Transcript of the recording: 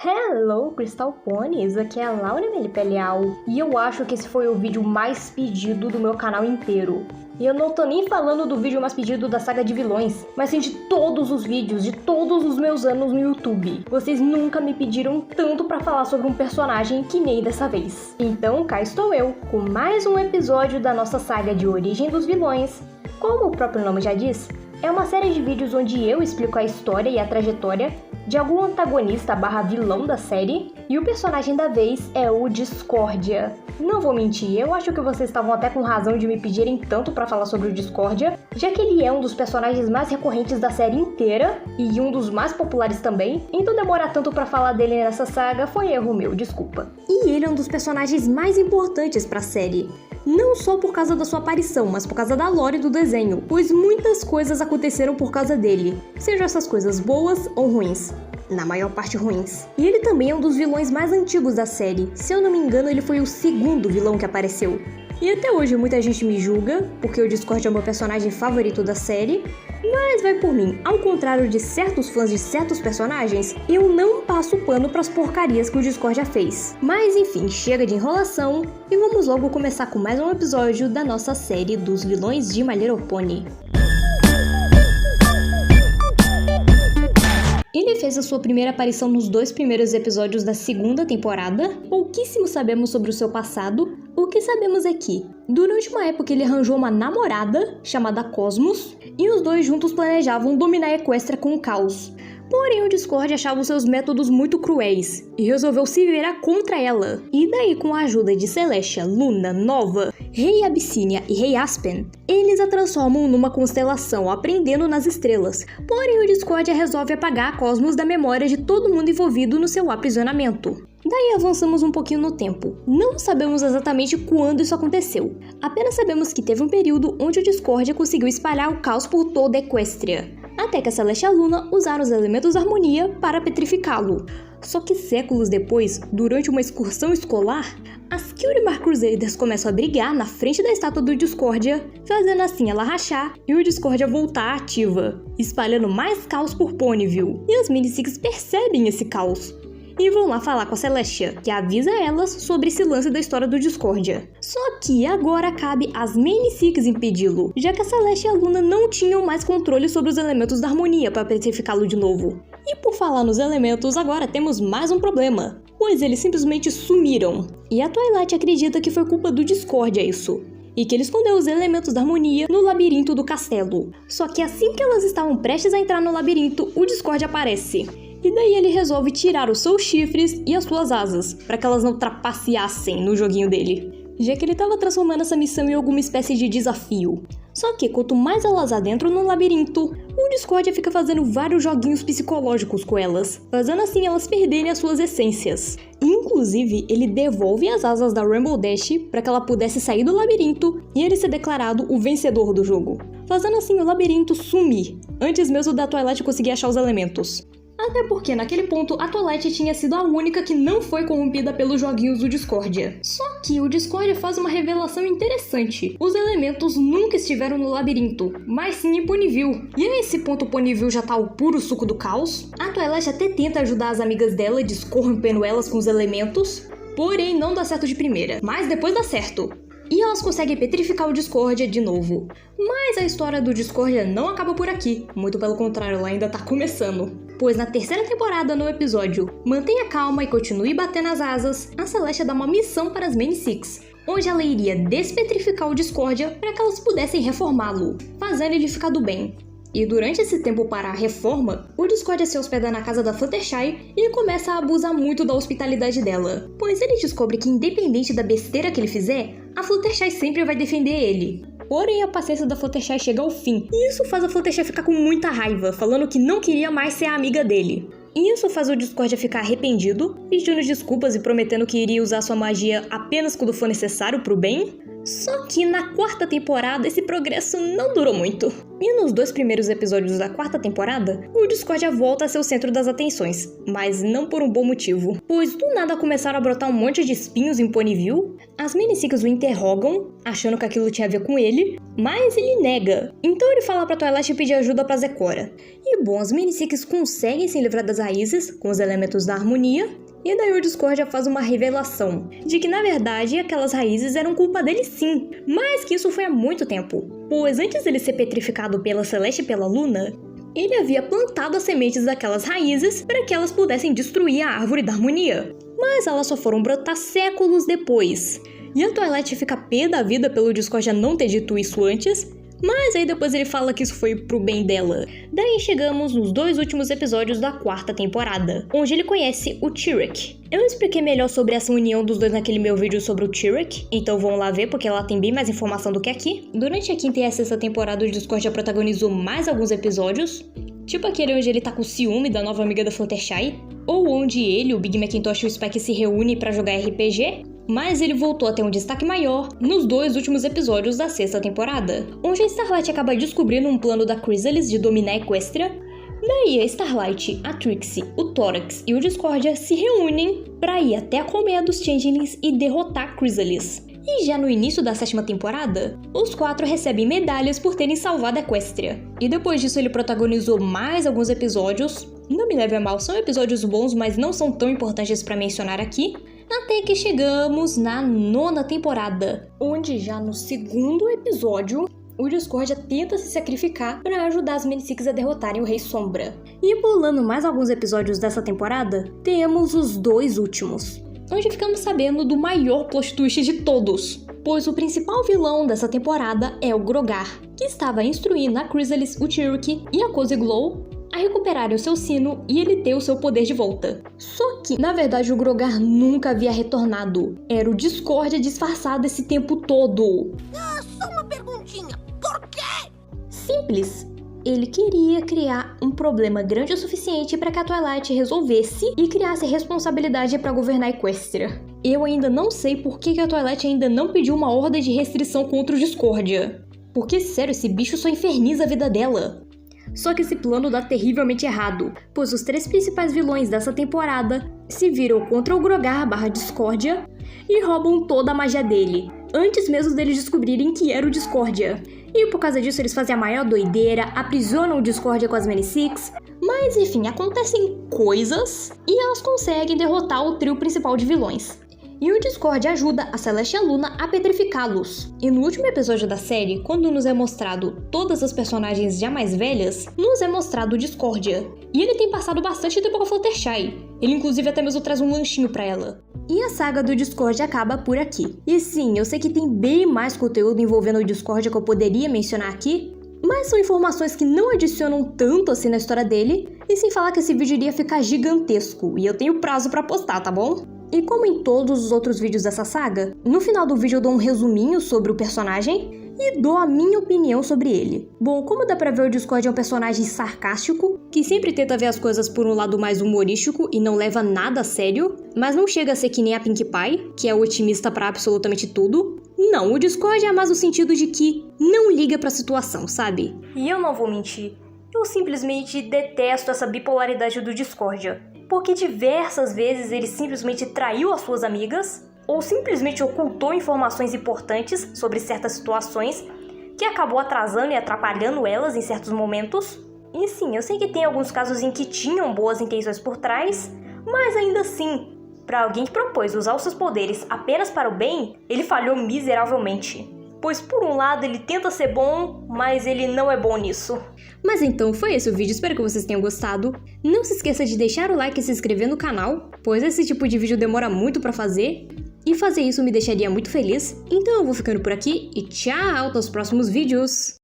Hello, Crystal Ponies, aqui é a Laura Melipelial e eu acho que esse foi o vídeo mais pedido do meu canal inteiro. E eu não tô nem falando do vídeo mais pedido da saga de vilões, mas sim de todos os vídeos, de todos os meus anos no YouTube. Vocês nunca me pediram tanto pra falar sobre um personagem que nem dessa vez. Então cá estou eu, com mais um episódio da nossa saga de Origem dos Vilões. Como o próprio nome já diz, é uma série de vídeos onde eu explico a história e a trajetória de algum antagonista / vilão da série, e o personagem da vez é o Discordia. Não vou mentir, eu acho que vocês estavam até com razão de me pedirem tanto pra falar sobre o Discordia, já que ele é um dos personagens mais recorrentes da série inteira, e um dos mais populares também, então demorar tanto pra falar dele nessa saga foi erro meu, desculpa. E ele é um dos personagens mais importantes pra série. Não só por causa da sua aparição, mas por causa da lore do desenho, pois muitas coisas aconteceram por causa dele, sejam essas coisas boas ou ruins. Na maior parte ruins. E ele também é um dos vilões mais antigos da série. Se eu não me engano, ele foi o segundo vilão que apareceu. E até hoje muita gente me julga, porque o Discord é o meu personagem favorito da série, mas vai por mim. Ao contrário de certos fãs de certos personagens, eu não passo pano pras porcarias que o Discord já fez. Mas enfim, chega de enrolação e vamos logo começar com mais um episódio da nossa série dos vilões de My Little Pony. Ele fez a sua primeira aparição nos 2 primeiros episódios da segunda temporada. Pouquíssimo sabemos sobre o seu passado. O que sabemos é que, durante uma época, ele arranjou uma namorada chamada Cosmos, e os dois juntos planejavam dominar a Equestria com o caos. Porém, o Discord achava os seus métodos muito cruéis e resolveu se virar contra ela. E daí, com a ajuda de Celestia, Luna, Nova, Rei Abyssinia e Rei Aspen, eles a transformam numa constelação, aprendendo nas estrelas. Porém, o Discord resolve apagar a Cosmos da memória de todo mundo envolvido no seu aprisionamento. Daí avançamos um pouquinho no tempo. Não sabemos exatamente quando isso aconteceu. Apenas sabemos que teve um período onde o Discordia conseguiu espalhar o caos por toda a Equestria, até que a Celeste e a Luna usaram os elementos da harmonia para petrificá-lo. Só que séculos depois, durante uma excursão escolar, as Curimar Crusaders começam a brigar na frente da estátua do Discordia, fazendo assim ela rachar e o Discordia voltar ativa, espalhando mais caos por Ponyville. E as Mini-Six percebem esse caos e vão lá falar com a Celestia, que avisa elas sobre esse lance da história do Discordia. Só que agora cabe às Mini-Six impedi-lo, já que a Celestia e a Luna não tinham mais controle sobre os elementos da harmonia para petrificá-lo de novo. E por falar nos elementos, agora temos mais um problema, pois eles simplesmente sumiram. E a Twilight acredita que foi culpa do Discordia isso, e que ele escondeu os elementos da harmonia no labirinto do castelo. Só que assim que elas estavam prestes a entrar no labirinto, o Discordia aparece. E daí ele resolve tirar os seus chifres e as suas asas, para que elas não trapaceassem no joguinho dele, já que ele estava transformando essa missão em alguma espécie de desafio. Só que quanto mais elas adentram no labirinto, o Discordia fica fazendo vários joguinhos psicológicos com elas, fazendo assim elas perderem as suas essências. Inclusive, ele devolve as asas da Rainbow Dash para que ela pudesse sair do labirinto e ele ser declarado o vencedor do jogo, fazendo assim o labirinto sumir, antes mesmo da Twilight conseguir achar os elementos. Até porque naquele ponto a Twilight tinha sido a única que não foi corrompida pelos joguinhos do Discordia. Só que o Discordia faz uma revelação interessante. Os elementos nunca estiveram no labirinto, mas sim em Ponyville. E a esse ponto Ponyville já tá o puro suco do caos. A Twilight até tenta ajudar as amigas dela, descorrompendo elas com os elementos, porém não dá certo de primeira, mas depois dá certo. E elas conseguem petrificar o Discordia de novo. Mas a história do Discordia não acaba por aqui, muito pelo contrário, ela ainda tá começando. Pois na terceira temporada, no episódio Mantenha Calma e Continue Batendo as Asas, a Celestia dá uma missão para as Mini-Six, onde ela iria despetrificar o Discordia para que elas pudessem reformá-lo, fazendo ele ficar do bem. E durante esse tempo para a reforma, o Discordia se hospeda na casa da Fluttershy e começa a abusar muito da hospitalidade dela, pois ele descobre que independente da besteira que ele fizer, a Fluttershy sempre vai defender ele. Porém, a paciência da Fluttershy chega ao fim, e isso faz a Fluttershy ficar com muita raiva, falando que não queria mais ser a amiga dele. E isso faz o Discordia ficar arrependido, pedindo desculpas e prometendo que iria usar sua magia apenas quando for necessário pro bem. Só que na quarta temporada esse progresso não durou muito. E nos 2 primeiros episódios da quarta temporada, o Discordia volta a ser o centro das atenções, mas não por um bom motivo. Pois do nada começaram a brotar um monte de espinhos em Ponyville, as Miniseekers o interrogam, achando que aquilo tinha a ver com ele, mas ele nega. Então ele fala pra Twilight pedir ajuda pra Zecora. E bom, as Miniseekers conseguem se livrar das raízes, com os elementos da harmonia, e daí o Discordia faz uma revelação, de que na verdade aquelas raízes eram culpa dele sim, mas que isso foi há muito tempo. Pois antes dele ser petrificado pela Celeste e pela Luna, ele havia plantado as sementes daquelas raízes para que elas pudessem destruir a árvore da harmonia. Mas elas só foram brotar séculos depois. E a Twilight fica pé da vida pelo Discordia não ter dito isso antes, mas aí depois ele fala que isso foi pro bem dela. Daí chegamos nos 2 últimos episódios da quarta temporada, onde ele conhece o Tyrek. Eu expliquei melhor sobre essa união dos dois naquele meu vídeo sobre o Tyrek, então vão lá ver porque lá tem bem mais informação do que aqui. Durante a quinta e a sexta temporada o Discordia protagonizou mais alguns episódios, tipo aquele onde ele tá com ciúme da nova amiga da Fluttershy, ou onde ele, o Big Macintosh e o Spike se reúnem pra jogar RPG, mas ele voltou a ter um destaque maior nos 2 últimos episódios da sexta temporada, onde a Starlight acaba descobrindo um plano da Chrysalis de dominar a Equestria. Daí a Starlight, a Trixie, o Thorax e o Discordia se reúnem pra ir até a colmeia dos Changelings e derrotar a Chrysalis. E já no início da 7ª temporada, os 4 recebem medalhas por terem salvado a Equestria. E depois disso ele protagonizou mais alguns episódios. Não me leve a mal, são episódios bons, mas não são tão importantes pra mencionar aqui. Até que chegamos na 9ª temporada, onde já no 2º episódio, o Discordia tenta se sacrificar para ajudar as Miniseekers a derrotarem o Rei Sombra. E pulando mais alguns episódios dessa temporada, temos os 2 últimos, onde ficamos sabendo do maior plot twist de todos, pois o principal vilão dessa temporada é o Grogar, que estava instruindo a Chrysalis, o Tyrek e a Cozy Glow a recuperarem o seu sino e ele ter o seu poder de volta. Só que, na verdade, o Grogar nunca havia retornado. Era o Discordia disfarçado esse tempo todo. Só uma perguntinha. Por quê? Simples. Ele queria criar um problema grande o suficiente para que a Twilight resolvesse e criasse responsabilidade para governar Equestria. Eu ainda não sei por que a Twilight ainda não pediu uma ordem de restrição contra o Discordia. Porque, sério, esse bicho só inferniza a vida dela. Só que esse plano dá terrivelmente errado, pois os 3 principais vilões dessa temporada se viram contra o Grogar / Discordia e roubam toda a magia dele, antes mesmo deles descobrirem que era o Discordia. E por causa disso eles fazem a maior doideira, aprisionam o Discordia com as Miniseekers, mas enfim, acontecem coisas e elas conseguem derrotar o trio principal de vilões. E o Discordia ajuda a Celeste e a Luna a petrificá-los. E no último episódio da série, quando nos é mostrado todas as personagens já mais velhas, nos é mostrado o Discordia. E ele tem passado bastante tempo com a Fluttershy. Ele inclusive até mesmo traz um lanchinho pra ela. E a saga do Discordia acaba por aqui. E sim, eu sei que tem bem mais conteúdo envolvendo o Discordia que eu poderia mencionar aqui, mas são informações que não adicionam tanto assim na história dele, e sem falar que esse vídeo iria ficar gigantesco, e eu tenho prazo pra postar, tá bom? E como em todos os outros vídeos dessa saga, no final do vídeo eu dou um resuminho sobre o personagem e dou a minha opinião sobre ele. Bom, como dá pra ver, o Discordia é um personagem sarcástico, que sempre tenta ver as coisas por um lado mais humorístico e não leva nada a sério, mas não chega a ser que nem a Pinkie Pie, que é otimista pra absolutamente tudo. Não, o Discordia é mais no sentido de que não liga pra situação, sabe? E eu não vou mentir, eu simplesmente detesto essa bipolaridade do Discordia. Porque diversas vezes ele simplesmente traiu as suas amigas, ou simplesmente ocultou informações importantes sobre certas situações, que acabou atrasando e atrapalhando elas em certos momentos. E sim, eu sei que tem alguns casos em que tinham boas intenções por trás, mas ainda assim, para alguém que propôs usar os seus poderes apenas para o bem, ele falhou miseravelmente. Pois por um lado ele tenta ser bom, mas ele não é bom nisso. Mas então foi esse o vídeo, espero que vocês tenham gostado. Não se esqueça de deixar o like e se inscrever no canal, pois esse tipo de vídeo demora muito pra fazer, e fazer isso me deixaria muito feliz. Então eu vou ficando por aqui e tchau, até os próximos vídeos!